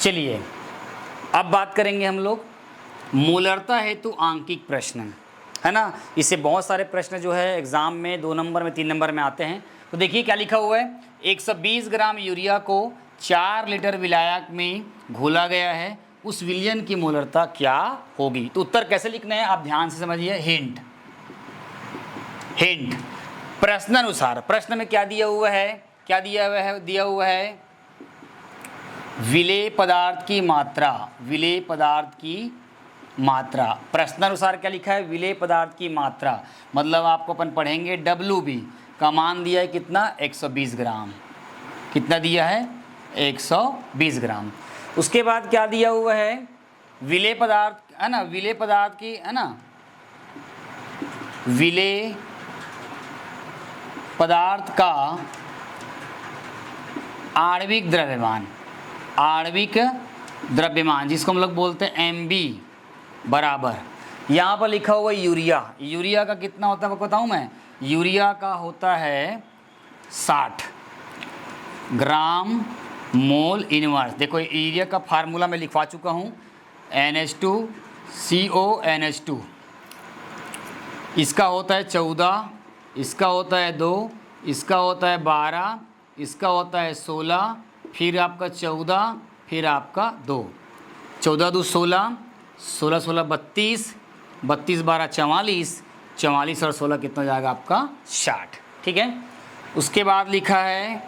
चलिए अब बात करेंगे हम लोग मोलरता हेतु आंकिक प्रश्न, है ना। इससे बहुत सारे प्रश्न जो है एग्जाम में 2 नंबर में 3 नंबर में आते हैं। तो देखिए क्या लिखा हुआ है, 120 ग्राम यूरिया को 4 लीटर विलायक में घोला गया है, उस विलयन की मोलरता क्या होगी। तो उत्तर कैसे लिखना है आप ध्यान से समझिए। हिंट प्रश्नानुसार, प्रश्न में क्या दिया हुआ है, क्या दिया हुआ है विलेय पदार्थ की मात्रा, विलेय पदार्थ की मात्रा। प्रश्नानुसार क्या लिखा है, विलेय पदार्थ की मात्रा, मतलब आपको अपन पढ़ेंगे WB का मान दिया है कितना, 120 ग्राम। कितना दिया है, 120 ग्राम। उसके बाद क्या दिया हुआ है, विलेय पदार्थ, है ना, विलेय पदार्थ की, है ना, विलेय पदार्थ का आणविक द्रव्यमान, आणविक द्रव्यमान जिसको हम लोग बोलते हैं MB बराबर, यहाँ पर लिखा हुआ यूरिया, यूरिया का कितना होता है आपको बताऊँ मैं, यूरिया का होता है 60 ग्राम मोल इनवर्स। देखो यूरिया का फार्मूला मैं लिखवा चुका हूँ, NH2CONH2, इसका होता है 14, इसका होता है 2, इसका होता है 12, इसका होता है 16, फिर आपका 14, फिर आपका 2, 14 2 16, 16 16 32, 32 12 44, 44 और 16 कितना हो जाएगा आपका 60। ठीक है। उसके बाद लिखा है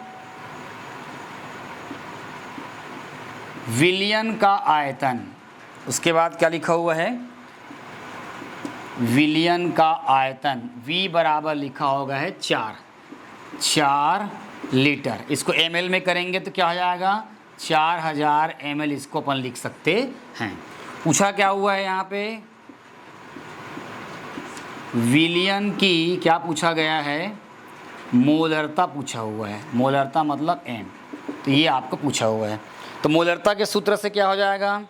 विलयन का आयतन, उसके बाद क्या लिखा हुआ है, विलयन का आयतन V बराबर लिखा होगा है 4 लीटर। इसको ml में करेंगे तो क्या हो जाएगा, 4000 ml, इसको अपन लिख सकते हैं। पूछा क्या हुआ है यहाँ पे, विलयन की क्या पूछा गया है, मोलरता पूछा हुआ है। मोलरता मतलब m, तो ये आपको पूछा हुआ है। तो मोलरता के सूत्र से क्या हो जाएगा,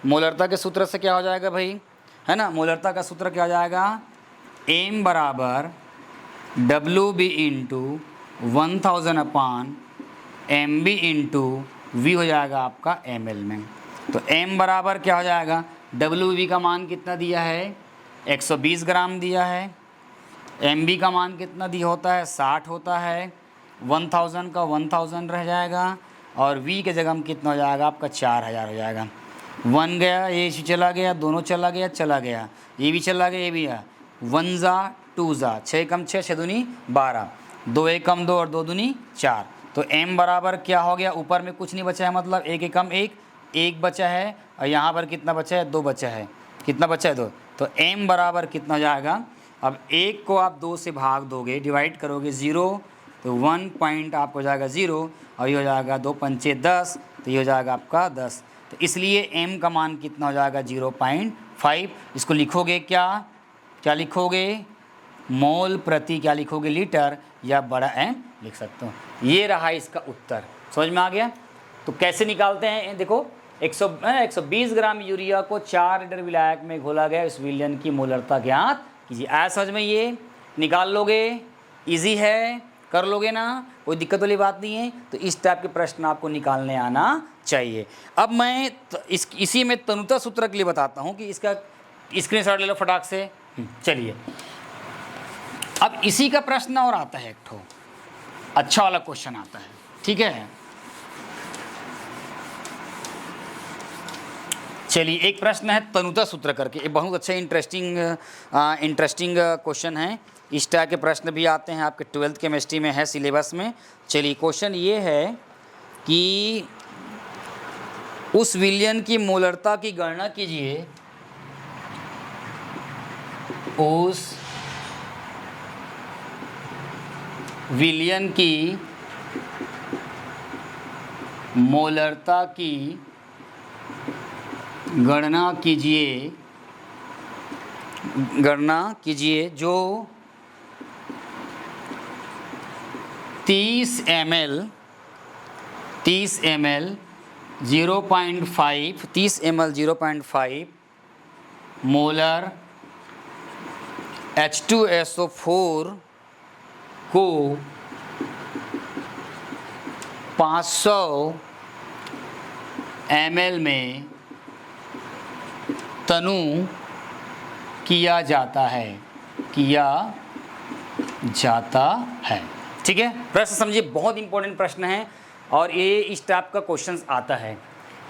मोलरता के सूत्र से क्या हो जाएगा भाई, है ना, मोलरता का सूत्र क्या हो जाएगा, m बराबर WB इंटू 1000 अपान MB इंटू V हो जाएगा आपका ml में। तो m बराबर क्या हो जाएगा, WB का मान कितना दिया है, 120 ग्राम दिया है, MB का मान कितना दिया होता है, 60 होता है, 1000 का 1000 रह जाएगा, और V के जगह हम कितना हो जाएगा आपका 4000 हो जाएगा। 1 गया, ये चला गया, दोनों चला गया, ये भी चला गया, ये भी है, 1 जा 2 जा, 6 कम 6, 6 दूनी 12, 2 एक कम 2 और 2 दूनी 4। तो m बराबर क्या हो गया, ऊपर में कुछ नहीं बचा है, मतलब 1 एक कम 1 बचा है, और यहाँ पर कितना बचा है, 2 बचा है, कितना बचा है 2। तो m बराबर कितना हो जाएगा, अब 1 को आप 2 से भाग दोगे, डिवाइड करोगे 0, तो 1 पॉइंट आपको हो जाएगा 0, और ये हो जाएगा 2 पंचे 10, तो ये हो जाएगा आपका 10। तो इसलिए m का मान कितना हो जाएगा, 0.5। इसको लिखोगे क्या लिखोगे, मोल प्रति क्या लिखोगे, लीटर, या बड़ा M लिख सकते हो। ये रहा इसका उत्तर, समझ में आ गया। तो कैसे निकालते हैं, देखो 120 ग्राम यूरिया को 4 लीटर विलायक में घोला गया, इस विलयन की मोलरता ज्ञात कीजिए। ऐसा समझ में ये निकाल लोगे, इजी है, कर लोगे ना, कोई दिक्कत वाली बात नहीं है। तो इस टाइप के प्रश्न आपको निकालने आना चाहिए। अब मैं इसी में तनुता सूत्र के लिए बताता हूँ कि इसका स्क्रीनशॉट ले लो फटाक से। चलिए अब इसी का प्रश्न और आता है, एक ठो अच्छा वाला क्वेश्चन आता है, ठीक है। चलिए एक प्रश्न है तनुता सूत्र करके, ये बहुत अच्छा इंटरेस्टिंग क्वेश्चन है। इस तरह के प्रश्न भी आते हैं आपके 12th केमिस्ट्री में है सिलेबस में। चलिए क्वेश्चन ये है कि उस विलयन की मोलरता की गणना कीजिए, उस विलयन की मोलरता की गणना कीजिए जो 30 ml 0.5 मोलर H2SO4 को 500 ml में तनु किया जाता है, किया जाता है। ठीक है, प्रश्न समझिए, बहुत इंपॉर्टेंट प्रश्न है और ये इस टाइप का क्वेश्चन आता है।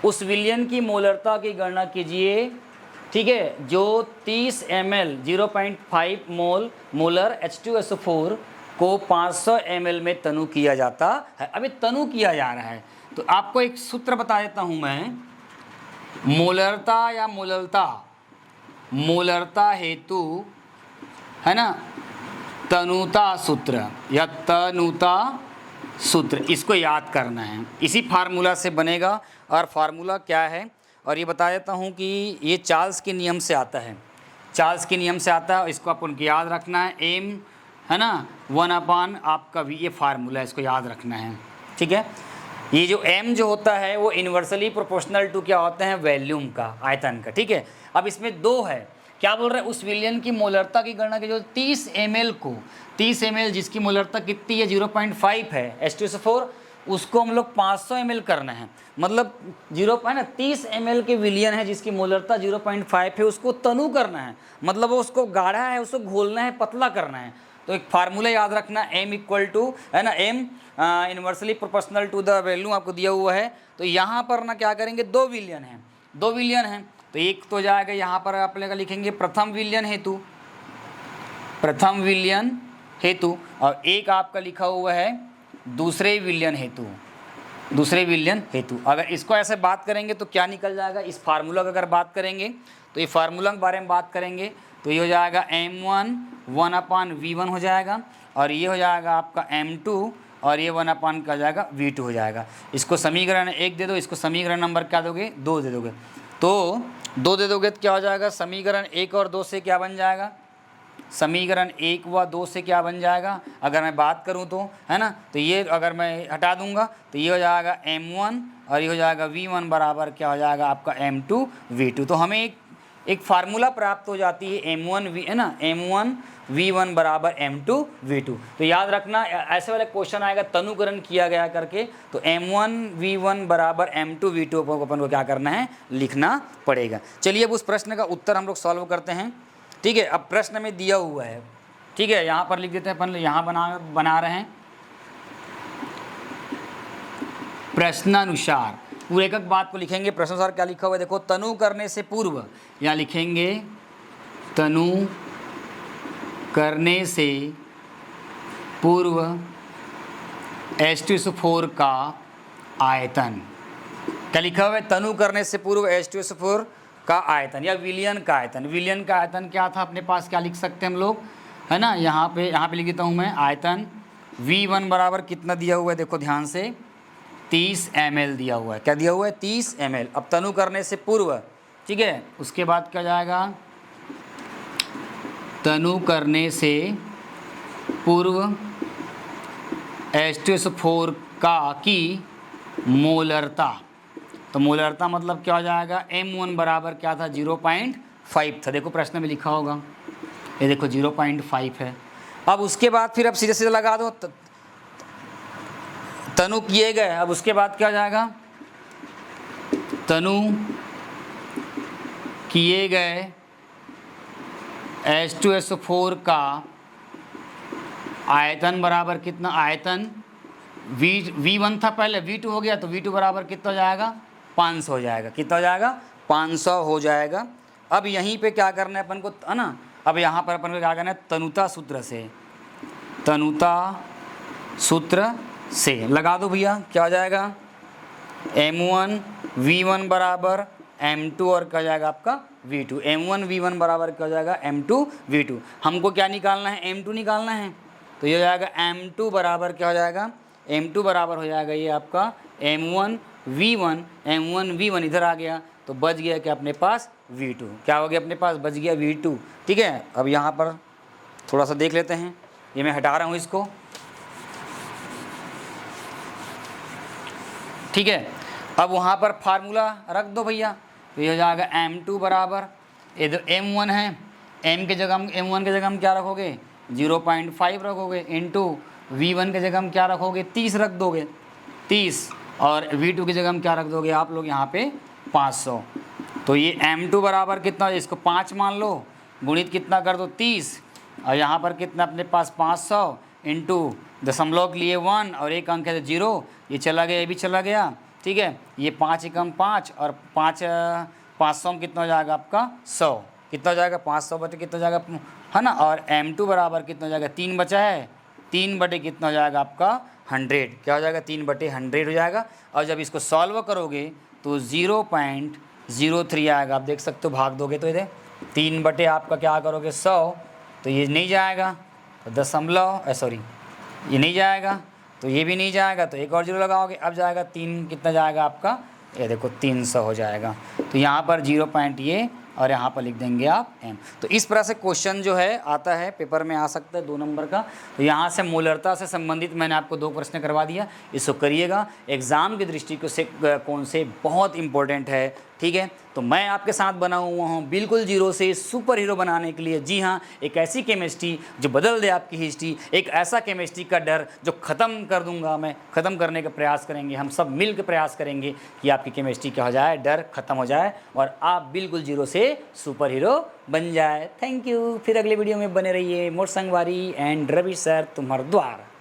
उस विलयन की मोलरता की गणना कीजिए, ठीक है, जो 30 ml 0.5 मोलर H2SO4 को 500 ml में तनु किया जाता है। अभी तनु किया जा रहा है तो आपको एक सूत्र बता देता हूँ मैं, मोलरता या मोललता, मोलरता हेतु है ना तनुता सूत्र या तनुता सूत्र, इसको याद करना है। इसी फार्मूला से बनेगा। और फार्मूला क्या है, और ये बता देता हूँ कि ये चार्ल्स के नियम से आता है, चार्ल्स के नियम से आता है। इसको अपन को याद रखना है, एम है ना 1/, आपका वी, ये फार्मूला है, इसको याद रखना है। ठीक है, ये जो m जो होता है वो इन्वर्सली प्रोपोर्शनल टू क्या होता है, वॉल्यूम का, आयतन का। ठीक है, अब इसमें दो है, क्या बोल रहे हैं, उस विलयन की मोलरता की गणना की जो 30 ml को, 30 ml जिसकी मोलरता कितनी है 0.5 है H2SO4, उसको हम लोग 500 ml करना है। मतलब 30 ml के विलयन है जिसकी मोलरता 0.5 है, उसको तनु करना है, मतलब वो उसको गाढ़ा है, उसको घोलना है, पतला करना है। तो एक फार्मूला याद रखना, m इक्वल टू है ना, m inversely proportional to the value आपको दिया हुआ है। तो यहाँ पर ना क्या करेंगे, दो विलयन है, तो एक तो जाएगा यहाँ पर आप लोग लिखेंगे प्रथम विलयन हेतु, और एक आपका लिखा हुआ है दूसरे विलयन हेतु। अगर इसको ऐसे बात करेंगे तो क्या निकल जाएगा, इस फार्मूला की अगर बात करेंगे तो ये फार्मूला के बारे में बात करेंगे तो ये हो जाएगा m1 1/v1 हो जाएगा, और ये हो जाएगा आपका m2, और ये 1/, का जाएगा v2 हो जाएगा। इसको समीकरण 1 दे दो, इसको समीकरण नंबर क्या दोगे, 2 दे दोगे। तो 2 दे दोगे तो क्या हो जाएगा, समीकरण 1 और 2 से क्या बन जाएगा, समीकरण 1 व 2 से क्या बन जाएगा, अगर मैं बात करूं तो है ना, तो ये अगर मैं हटा दूंगा तो ये हो जाएगा m1 और ये हो जाएगा v1 बराबर क्या हो जाएगा आपका m2 v2। तो हमें एक फार्मूला प्राप्त हो जाती है m1 है ना, m1 v1 बराबर m2 v2। तो याद रखना, ऐसे वाले क्वेश्चन आएगा तनुकरण किया गया करके, तो m1 v1 बराबर m2 v2 अपन को क्या करना है, लिखना पड़ेगा। चलिए अब उस प्रश्न का उत्तर हम लोग सॉल्व करते हैं। ठीक है, अब प्रश्न में दिया हुआ है, ठीक है, यहाँ पर लिख देते हैं अपन, यहाँ बना रहे हैं प्रश्नानुसार, पूरे एक बात को लिखेंगे। प्रश्नानुसार क्या लिखा हुआ है देखो, तनु करने से पूर्व, यहाँ लिखेंगे तनु करने से पूर्व H2SO4 का आयतन, क्या लिखा हुआ है, तनु करने से पूर्व H2SO4 का आयतन या विलयन का आयतन। विलयन का आयतन क्या था अपने पास, क्या लिख सकते हैं हम लोग, है ना, यहाँ पे लिख देता हूँ मैं, आयतन V1 बराबर कितना दिया हुआ है, देखो ध्यान से 30 ml दिया हुआ है। क्या दिया हुआ है, 30 ml। अब तनु करने से पूर्व, ठीक है, उसके बाद क्या जाएगा, तनु करने से पूर्व H2SO4 का की मोलरता, तो मोलरता मतलब क्या हो जाएगा, m1 बराबर क्या था, 0.5 था। देखो प्रश्न में लिखा होगा, ये देखो 0.5 है। अब उसके बाद फिर अब सीधे सीधे लगा दो, तनु किए गए। अब उसके बाद क्या हो जाएगा, तनु किए गए H2SO4 का आयतन बराबर कितना, आयतन V1 था पहले, V2 हो गया, तो V2 बराबर कितना हो जाएगा, 500 हो जाएगा। कितना हो जाएगा, 500 हो जाएगा। अब यहीं पे क्या करना है अपन को, है ना, अब यहाँ पर अपन को क्या करना है, तनुता सूत्र से लगा दो भैया, क्या हो जाएगा, m1 v1 बराबर m2 और क्या हो जाएगा आपका v2। m1 v1 बराबर क्या हो जाएगा, m2 v2। हमको क्या निकालना है, m2 निकालना है, तो ये हो जाएगा m2 बराबर क्या हो जाएगा, m2 बराबर हो जाएगा ये आपका m1 v1 इधर आ गया, तो बच गया क्या अपने पास v2। क्या हो गया अपने पास, बच गया v2। ठीक है, अब यहाँ पर थोड़ा सा देख लेते हैं, ये मैं हटा रहा हूँ इसको। ठीक है, अब वहाँ पर फार्मूला रख दो भैया, तो ये हो जाएगा m2 बराबर, इधर m1 है, m के जगह m1 के जगह हम क्या रखोगे, 0.5 रखोगे, इंटू v1 के जगह हम क्या रखोगे, 30 रख दोगे, 30 और V2 की जगह हम क्या रख दोगे आप लोग यहाँ पे 500। तो ये M2 बराबर कितना, इसको 5 मान लो, गुणित कितना कर दो 30, और यहाँ पर कितना अपने पास 500 इंटू दशमलव के लिए 1 और एक अंक है तो 0, ये चला गया, ये भी चला गया, ठीक है। ये 5 एकम 5 और 500 में कितना हो जाएगा आपका 100, कितना हो जाएगा 500 बटे कितना हो जाएगा, है ना। और M2 बराबर कितना हो जाएगा, 3 बचा है, 3 बटे कितना हो जाएगा आपका 100, क्या हो जाएगा 3 बटे 100 हो जाएगा। और जब इसको सॉल्व करोगे तो 0.03 आएगा, आप देख सकते हो, भाग दोगे तो इधर 3 बटे आपका क्या करोगे 100, तो ये नहीं जाएगा, तो दशमलव सॉरी ये नहीं जाएगा, तो ये भी नहीं जाएगा, तो एक और 0 लगाओगे, अब जाएगा 3, कितना जाएगा आपका, ये देखो 300 हो जाएगा। तो यहाँ पर 0 पॉइंट ये और यहाँ पर लिख देंगे आप m। तो इस तरह से क्वेश्चन जो है आता है, पेपर में आ सकता है 2 नंबर का। तो यहाँ से मोलरता से संबंधित मैंने आपको 2 प्रश्न करवा दिया, इसको करिएगा, एग्ज़ाम की दृष्टिकोण से बहुत इंपॉर्टेंट है, ठीक है। तो मैं आपके साथ बना हुआ हूँ बिल्कुल जीरो से सुपर हीरो बनाने के लिए। जी हाँ, एक ऐसी केमिस्ट्री जो बदल दे आपकी हिस्ट्री, एक ऐसा केमिस्ट्री का डर जो ख़त्म कर दूंगा मैं, ख़त्म करने का प्रयास करेंगे, हम सब मिल के प्रयास करेंगे कि आपकी केमिस्ट्री क्या हो जाए, डर ख़त्म हो जाए और आप बिल्कुल जीरो से सुपर हीरो बन जाए। थैंक यू, फिर अगले वीडियो में बने रहिए। मोर संगवारी एंड रवि सर तुम्हार द्वार।